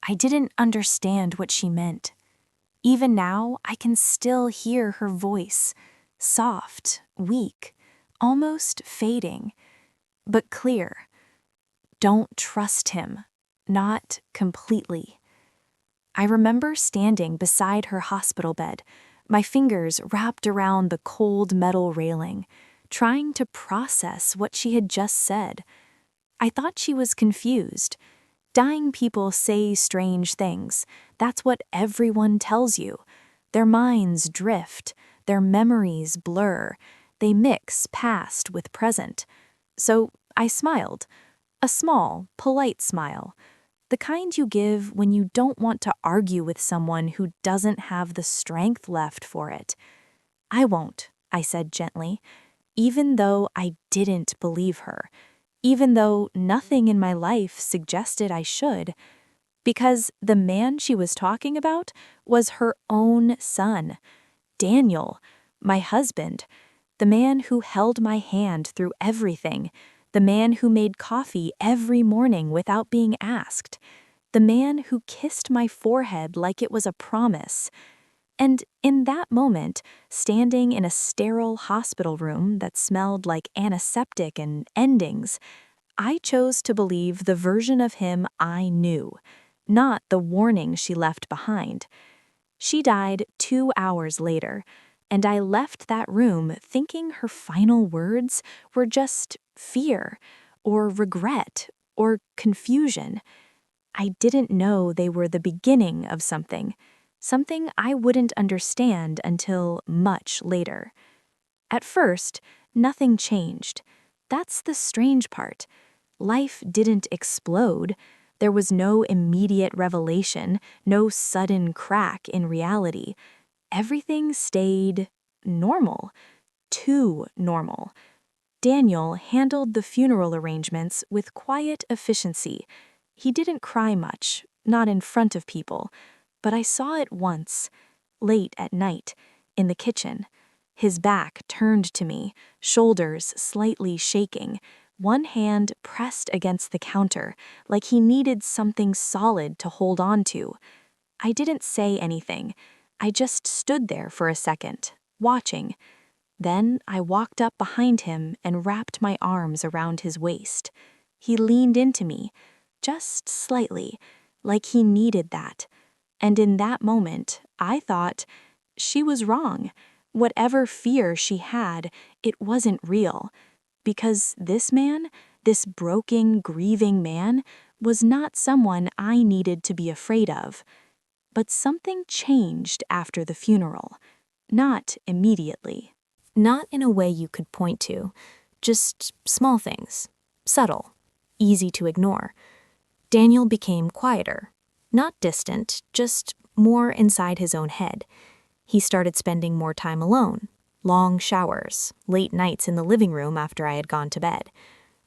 I didn't understand what she meant. Even now, I can still hear her voice, soft, weak, almost fading, but clear. Don't trust him. Not completely. I remember standing beside her hospital bed, my fingers wrapped around the cold metal railing, trying to process what she had just said. I thought she was confused. Dying people say strange things. That's what everyone tells you. Their minds drift, their memories blur, they mix past with present. So I smiled. A small, polite smile. The kind you give when you don't want to argue with someone who doesn't have the strength left for it. I won't, I said gently, even though I didn't believe her, even though nothing in my life suggested I should, because the man she was talking about was her own son, Daniel, my husband, the man who held my hand through everything, the man who made coffee every morning without being asked, the man who kissed my forehead like it was a promise. And in that moment, standing in a sterile hospital room that smelled like antiseptic and endings, I chose to believe the version of him I knew, not the warning she left behind. She died 2 hours later, and I left that room thinking her final words were just fear, or regret, or confusion. I didn't know they were the beginning of something I wouldn't understand until much later. At first, nothing changed. That's the strange part. Life didn't explode. There was no immediate revelation, no sudden crack in reality. Everything stayed normal. Too normal. Daniel handled the funeral arrangements with quiet efficiency. He didn't cry much, not in front of people, but I saw it once, late at night, in the kitchen. His back turned to me, shoulders slightly shaking, one hand pressed against the counter, like he needed something solid to hold on to. I didn't say anything. I just stood there for a second, watching. Then I walked up behind him and wrapped my arms around his waist. He leaned into me, just slightly, like he needed that. And in that moment, I thought, she was wrong. Whatever fear she had, it wasn't real. Because this man, this broken, grieving man, was not someone I needed to be afraid of. But something changed after the funeral. Not immediately. Not in a way you could point to. Just small things. Subtle. Easy to ignore. Daniel became quieter. Not distant, just more inside his own head. He started spending more time alone. Long showers, late nights in the living room after I had gone to bed.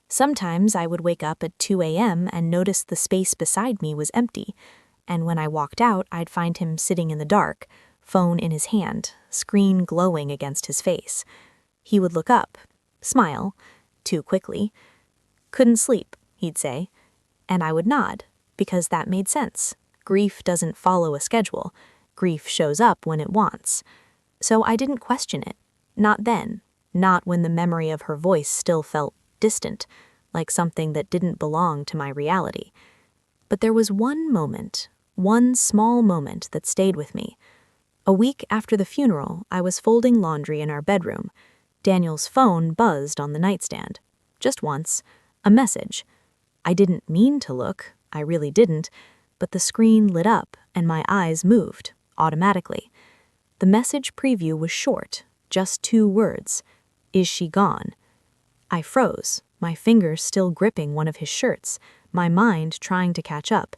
Sometimes I would wake up at 2 a.m. and notice the space beside me was empty, and when I walked out, I'd find him sitting in the dark, phone in his hand, screen glowing against his face. He would look up, smile, too quickly. Couldn't sleep, he'd say, and I would nod, because that made sense. Grief doesn't follow a schedule. Grief shows up when it wants. So I didn't question it. Not then. Not when the memory of her voice still felt distant, like something that didn't belong to my reality. But there was one moment, one small moment that stayed with me. A week after the funeral, I was folding laundry in our bedroom. Daniel's phone buzzed on the nightstand. Just once. A message. I didn't mean to look, I really didn't, but the screen lit up and my eyes moved, automatically. The message preview was short, just 2 words. Is she gone? I froze, my fingers still gripping one of his shirts, my mind trying to catch up.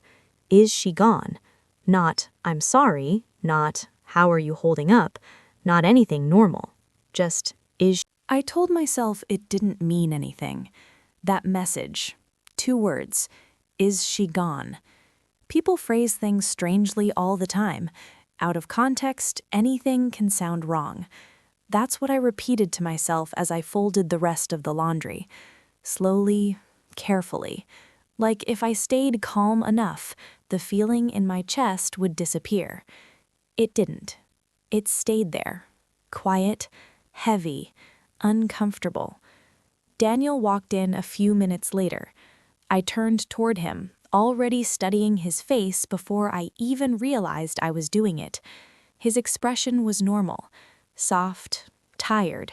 Is she gone? Not, I'm sorry, not, how are you holding up, not anything normal. Just, is she? I told myself it didn't mean anything. That message, 2 words, is she gone? People phrase things strangely all the time. Out of context, anything can sound wrong. That's what I repeated to myself as I folded the rest of the laundry. Slowly, carefully. Like if I stayed calm enough, the the feeling in my chest would disappear. It didn't. It stayed there, quiet, heavy, uncomfortable. Daniel walked in a few minutes later. I turned toward him, already studying his face before I even realized I was doing it. His expression was normal, soft, tired.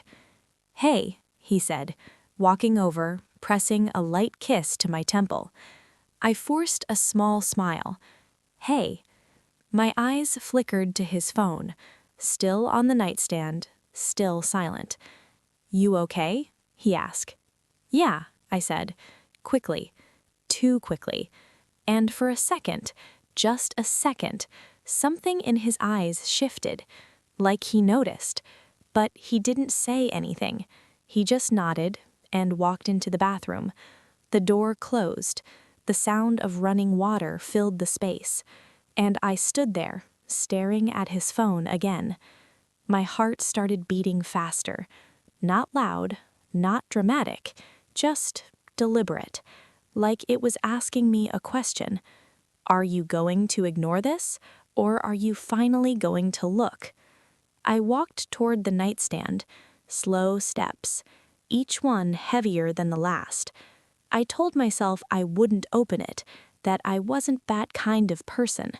"Hey," he said, walking over, pressing a light kiss to my temple. I forced a small smile. "Hey." My eyes flickered to his phone, still on the nightstand, still silent. "You okay?" he asked. "Yeah," I said, quickly, too quickly. And for a second, just a second, something in his eyes shifted, like he noticed. But he didn't say anything. He just nodded and walked into the bathroom. The door closed. The sound of running water filled the space. And I stood there, staring at his phone again. My heart started beating faster. Not loud, not dramatic, just deliberate, like it was asking me a question. Are you going to ignore this, or are you finally going to look? I walked toward the nightstand, slow steps, each one heavier than the last. I told myself I wouldn't open it, that I wasn't that kind of person,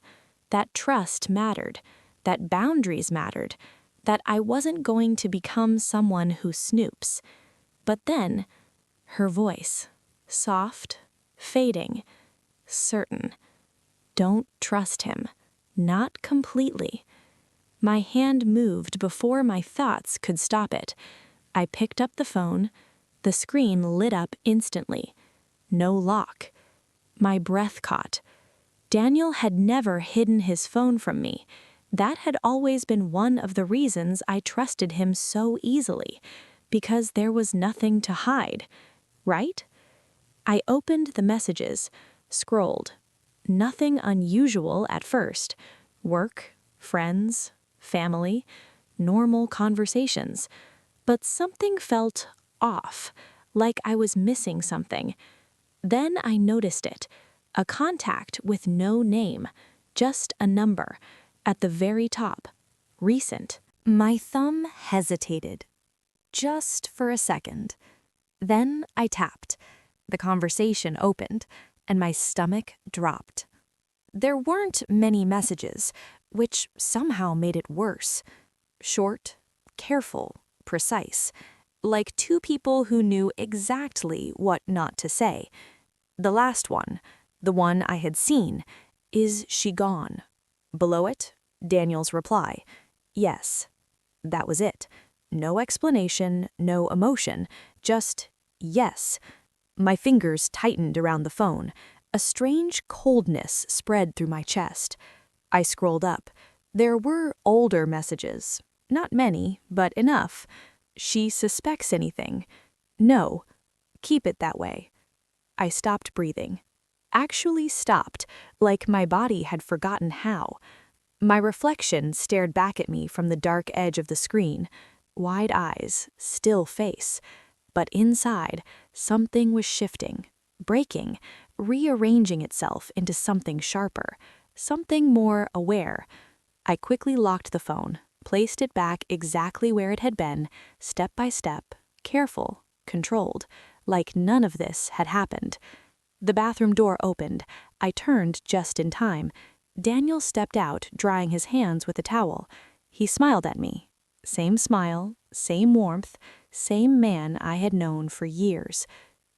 that trust mattered, that boundaries mattered, that I wasn't going to become someone who snoops. But then, her voice, soft, fading, certain. Don't trust him. Not completely. My hand moved before my thoughts could stop it. I picked up the phone. The screen lit up instantly. No lock. My breath caught. Daniel had never hidden his phone from me. That had always been one of the reasons I trusted him so easily, because there was nothing to hide, right? I opened the messages, scrolled. Nothing unusual at first. Work, friends, family, normal conversations. But something felt off, like I was missing something. Then I noticed it. A contact with no name, just a number, at the very top. Recent. My thumb hesitated. Just for a second. Then I tapped. The conversation opened, and my stomach dropped. There weren't many messages, which somehow made it worse. Short, careful, precise, like two people who knew exactly what not to say. The last one, the one I had seen, "Is she gone?" Below it, Daniel's reply, "Yes." That was it. No explanation, no emotion, just yes. My fingers tightened around the phone. A strange coldness spread through my chest. I scrolled up. There were older messages. Not many, but enough. "She suspects anything?" "No." "Keep it that way." I stopped breathing. Actually stopped, like my body had forgotten how. My reflection stared back at me from the dark edge of the screen. Wide eyes, still face. But inside, something was shifting, breaking, rearranging itself into something sharper, something more aware. I quickly locked the phone, placed it back exactly where it had been, step by step, careful, controlled, like none of this had happened. The bathroom door opened. I turned just in time. Daniel stepped out, drying his hands with a towel. He smiled at me. Same smile, same warmth, same man I had known for years.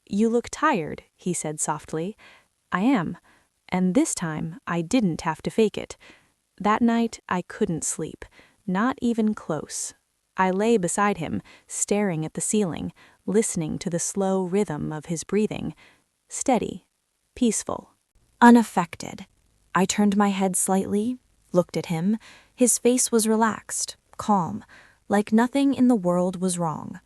"You look tired," he said softly. "I am." And this time, I didn't have to fake it. That night, I couldn't sleep, not even close. I lay beside him, staring at the ceiling, listening to the slow rhythm of his breathing. Steady, peaceful, unaffected. I turned my head slightly, looked at him. His face was relaxed, calm, like nothing in the world was wrong.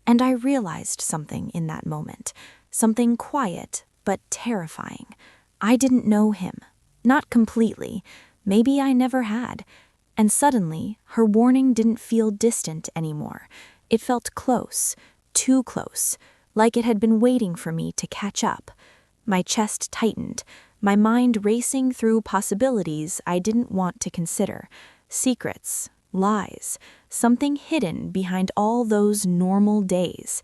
And I realized something in that moment, something quiet but terrifying. I didn't know him, not completely. Maybe I never had. And suddenly, her warning didn't feel distant anymore. It felt close, too close, like it had been waiting for me to catch up. My chest tightened, my mind racing through possibilities I didn't want to consider, secrets, lies, something hidden behind all those normal days.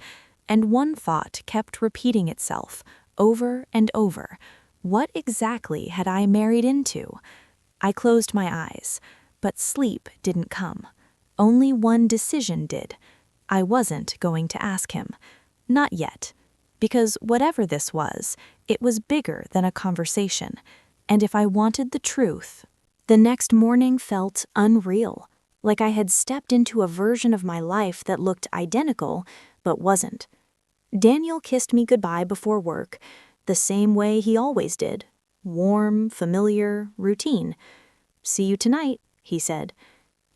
And one thought kept repeating itself, over and over. What exactly had I married into? I closed my eyes, but sleep didn't come. Only one decision did. I wasn't going to ask him. Not yet. Because whatever this was, it was bigger than a conversation. And if I wanted the truth, the next morning felt unreal, like I had stepped into a version of my life that looked identical, but wasn't. Daniel kissed me goodbye before work, the same way he always did. Warm, familiar, routine. "See you tonight," he said.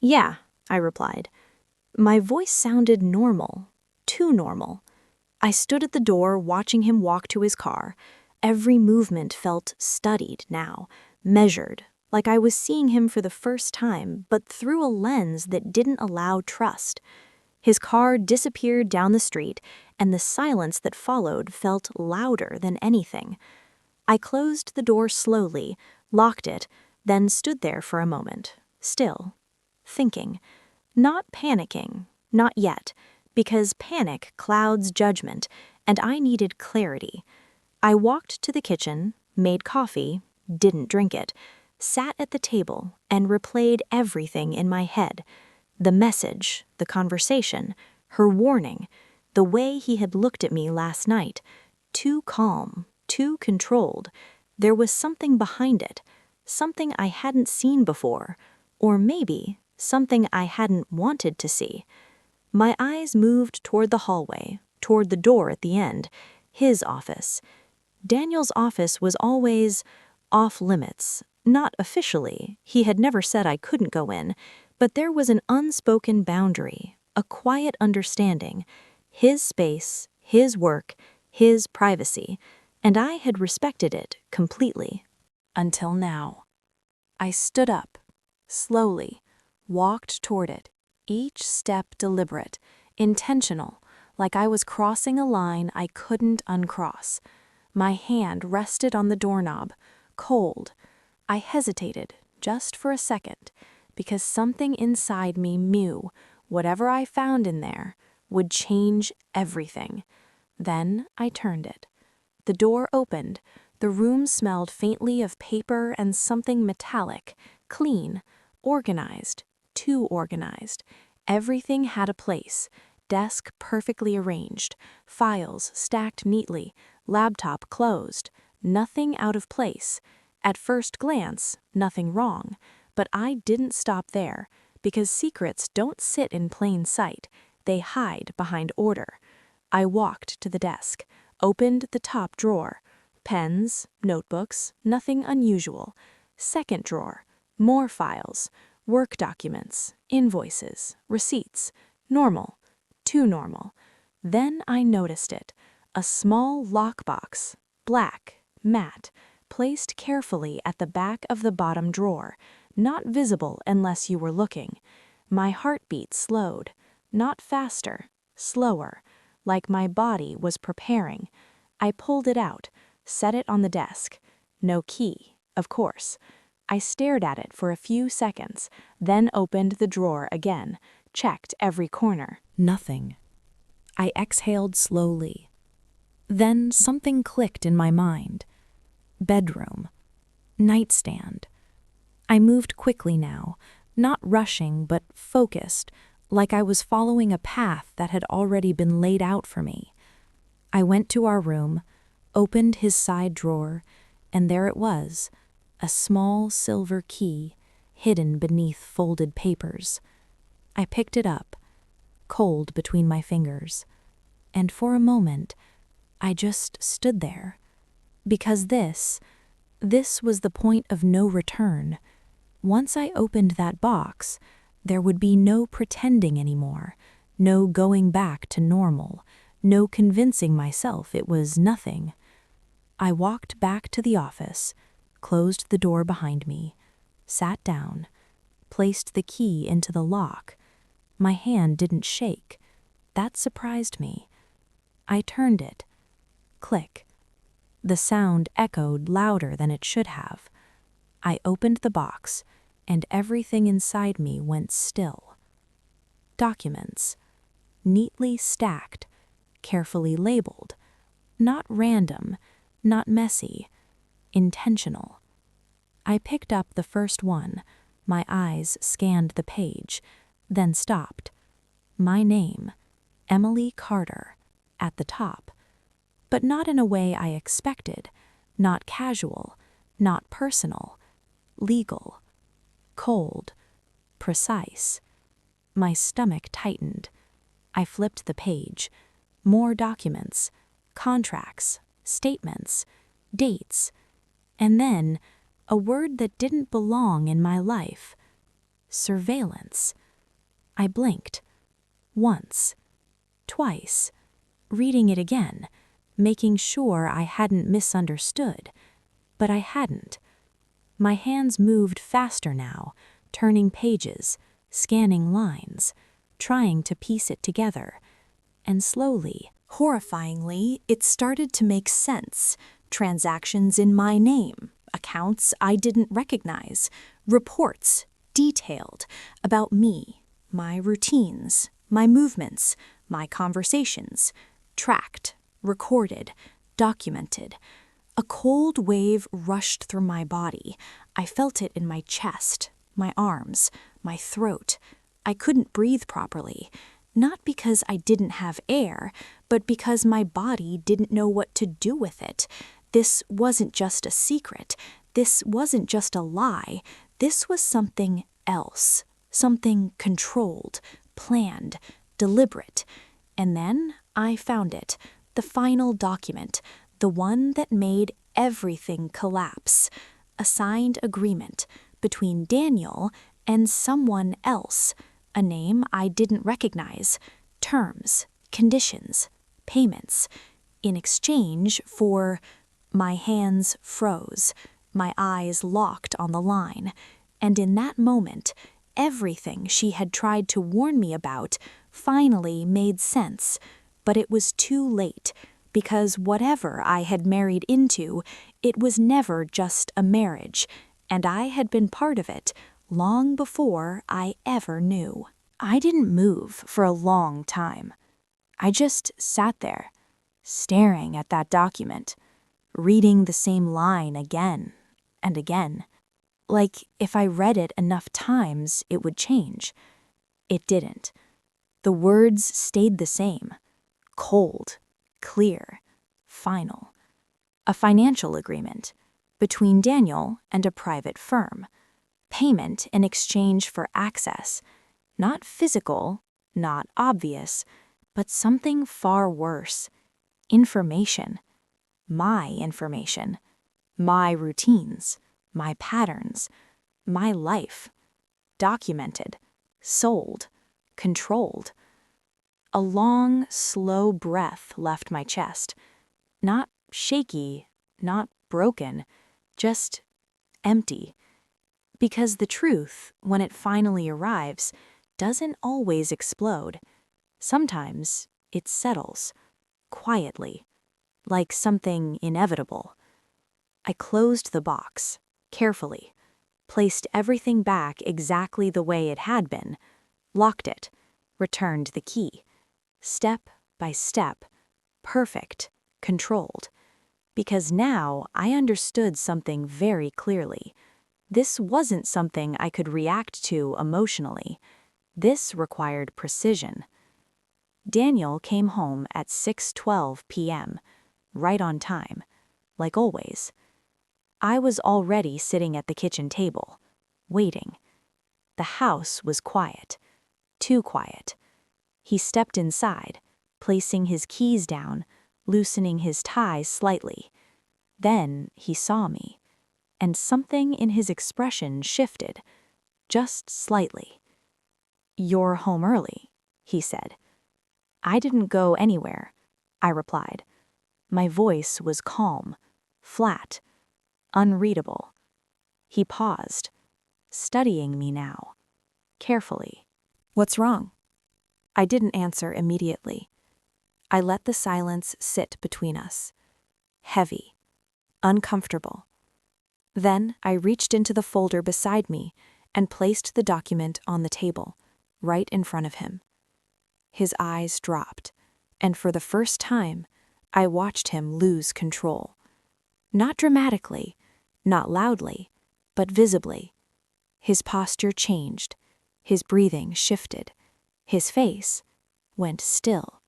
"Yeah," I replied. My voice sounded normal, too normal. I stood at the door watching him walk to his car. Every movement felt studied now, measured, like I was seeing him for the first time, but through a lens that didn't allow trust. His car disappeared down the street, and the silence that followed felt louder than anything. I closed the door slowly, locked it, then stood there for a moment, still, thinking. Not panicking, not yet, because panic clouds judgment, and I needed clarity. I walked to the kitchen, made coffee, didn't drink it, sat at the table, and replayed everything in my head. The message, the conversation, her warning, the way he had looked at me last night. Too calm, too controlled. There was something behind it, something I hadn't seen before, or maybe something I hadn't wanted to see. My eyes moved toward the hallway, toward the door at the end, his office. Daniel's office was always off limits. Not officially, he had never said I couldn't go in, but there was an unspoken boundary, a quiet understanding. His space, his work, his privacy, and I had respected it completely. Until now. I stood up, slowly, walked toward it, each step deliberate, intentional, like I was crossing a line I couldn't uncross. My hand rested on the doorknob, cold. I hesitated, just for a second, because something inside me knew whatever I found in there would change everything. Then I turned it. The door opened. The room smelled faintly of paper and something metallic, clean, organized, too organized. Everything had a place. Desk perfectly arranged, files stacked neatly, laptop closed, nothing out of place. At first glance, nothing wrong, but I didn't stop there, because secrets don't sit in plain sight, they hide behind order. I walked to the desk, opened the top drawer. Pens, notebooks, nothing unusual. Second drawer, more files, work documents, invoices, receipts, normal, too normal. Then I noticed it, a small lockbox, black, matte, placed carefully at the back of the bottom drawer, not visible unless you were looking. My heartbeat slowed, not faster, slower, like my body was preparing. I pulled it out, set it on the desk. No key, of course. I stared at it for a few seconds, then opened the drawer again, checked every corner. Nothing. I exhaled slowly. Then something clicked in my mind. Bedroom. Nightstand. I moved quickly now, not rushing but focused, like I was following a path that had already been laid out for me. I went to our room, opened his side drawer, and there it was, a small silver key hidden beneath folded papers. I picked it up, cold between my fingers, and for a moment, I just stood there. Because this was the point of no return. Once I opened that box, there would be no pretending anymore, no going back to normal, no convincing myself it was nothing. I walked back to the office, closed the door behind me, sat down, placed the key into the lock. My hand didn't shake. That surprised me. I turned it. Click. The sound echoed louder than it should have. I opened the box, and everything inside me went still. Documents, neatly stacked, carefully labeled, not random, not messy, intentional. I picked up the first one. My eyes scanned the page, then stopped. My name, Emily Carter, at the top. But not in a way I expected, not casual, not personal, legal, cold, precise. My stomach tightened. I flipped the page. More documents, contracts, statements, dates, and then a word that didn't belong in my life. Surveillance. I blinked. Once. Twice. Reading it again, making sure I hadn't misunderstood. But I hadn't. My hands moved faster now, turning pages, scanning lines, trying to piece it together. And slowly, horrifyingly, it started to make sense. Transactions in my name, accounts I didn't recognize, reports, detailed, about me, my routines, my movements, my conversations, tracked, recorded, documented. A cold wave rushed through my body. I felt it in my chest, my arms, my throat. I couldn't breathe properly, not because I didn't have air, but because my body didn't know what to do with it. This wasn't just a secret. This wasn't just a lie. This was something else, something controlled, planned, deliberate. And then I found it, the final document, the one that made everything collapse. A signed agreement between Daniel and someone else, a name I didn't recognize, terms, conditions, payments, in exchange for... My hands froze, my eyes locked on the line, and in that moment, everything she had tried to warn me about finally made sense. But it was too late, because whatever I had married into, it was never just a marriage, and I had been part of it long before I ever knew. I didn't move for a long time. I just sat there, staring at that document, reading the same line again and again. Like if I read it enough times, it would change. It didn't. The words stayed the same. Cold, clear, final. A financial agreement between Daniel and a private firm. Payment in exchange for access. Not physical, not obvious, but something far worse. Information. My information. My routines. My patterns. My life. Documented. Sold. Controlled. A long, slow breath left my chest. Not shaky, not broken, just empty. Because the truth, when it finally arrives, doesn't always explode. Sometimes it settles, quietly, like something inevitable. I closed the box, carefully, placed everything back exactly the way it had been, locked it, returned the key. Step by step, perfect, controlled. Because now I understood something very clearly. This wasn't something I could react to emotionally. This required precision. Daniel came home at 6:12 p.m., right on time, like always. I was already sitting at the kitchen table, waiting. The house was quiet, too quiet. He stepped inside, placing his keys down, loosening his tie slightly. Then he saw me, and something in his expression shifted, just slightly. "You're home early," he said. "I didn't go anywhere," I replied. My voice was calm, flat, unreadable. He paused, studying me now, carefully. "What's wrong?" I didn't answer immediately. I let the silence sit between us. Heavy, uncomfortable. Then I reached into the folder beside me and placed the document on the table, right in front of him. His eyes dropped, and for the first time, I watched him lose control. Not dramatically, not loudly, but visibly. His posture changed, his breathing shifted, his face went still,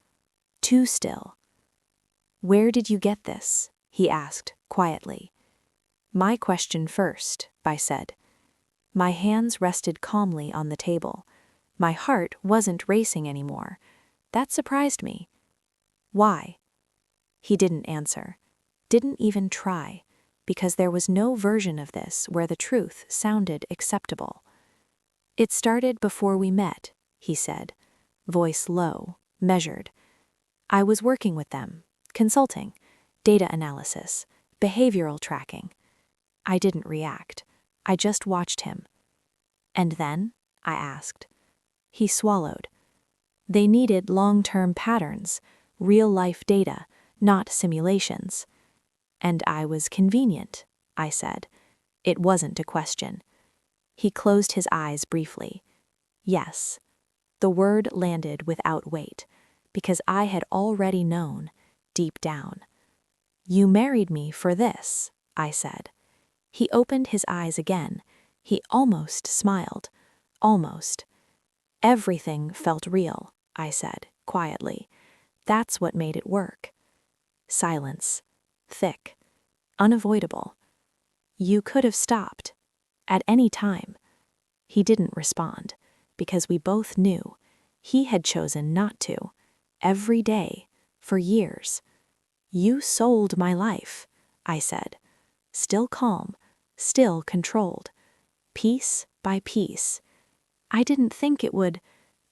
too still. "Where did you get this?" he asked quietly. "My question first," I said. My hands rested calmly on the table. My heart wasn't racing anymore. That surprised me. "Why?" He didn't answer, didn't even try, because there was no version of this where the truth sounded acceptable. "It started before we met," he said, voice low, measured. "I was working with them, consulting, data analysis, behavioral tracking. I didn't react. I just watched him." "And then?" I asked. He swallowed. "They needed long-term patterns, real-life data, not simulations." "And I was convenient," I said. It wasn't a question. He closed his eyes briefly. "Yes." The word landed without weight, because I had already known, deep down. "You married me for this," I said. He opened his eyes again. He almost smiled. Almost. "Everything felt real," I said, quietly. "That's what made it work." Silence. Thick. Unavoidable. "You could have stopped. At any time." He didn't respond, because we both knew he had chosen not to. Every day. For years. "You sold my life," I said. Still calm. Still controlled. Piece by piece. "I didn't think it would—"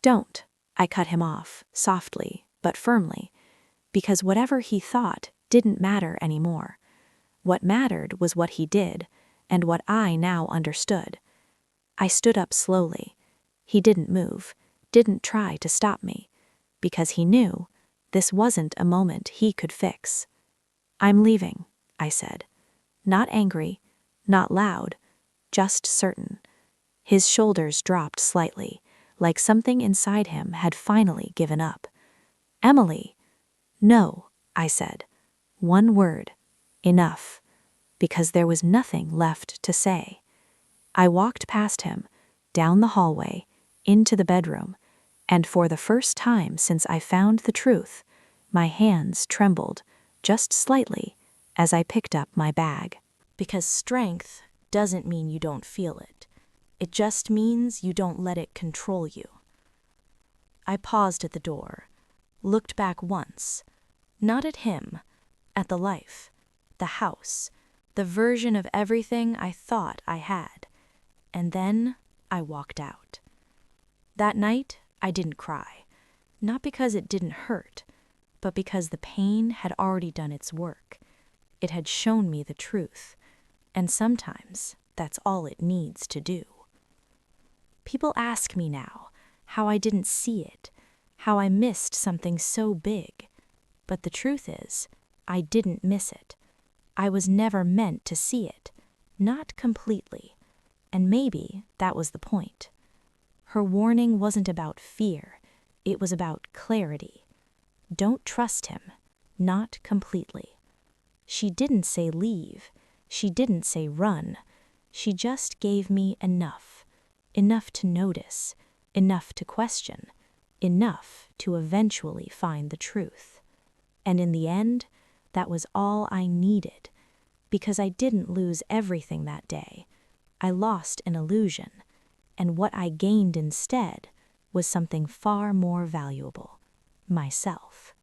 "Don't," I cut him off, softly, but firmly, because whatever he thought didn't matter anymore. What mattered was what he did, and what I now understood. I stood up slowly. He didn't move, didn't try to stop me, because he knew this wasn't a moment he could fix. "I'm leaving," I said. Not angry, not loud, just certain. His shoulders dropped slightly, like something inside him had finally given up. "Emily!" "No," I said. One word. Enough. Because there was nothing left to say. I walked past him, down the hallway, into the bedroom, and for the first time since I found the truth, my hands trembled, just slightly, as I picked up my bag. Because strength doesn't mean you don't feel it. It just means you don't let it control you. I paused at the door, looked back once, not at him, at the life, the house, the version of everything I thought I had, and then I walked out. That night, I didn't cry, not because it didn't hurt, but because the pain had already done its work. It had shown me the truth, and sometimes that's all it needs to do. People ask me now how I didn't see it, how I missed something so big, but the truth is, I didn't miss it. I was never meant to see it, not completely, and maybe that was the point. Her warning wasn't about fear, it was about clarity. Don't trust him, not completely. She didn't say leave, she didn't say run, she just gave me enough to notice, enough to question, enough to eventually find the truth. And in the end, that was all I needed, because I didn't lose everything that day. I lost an illusion, and what I gained instead was something far more valuable: myself.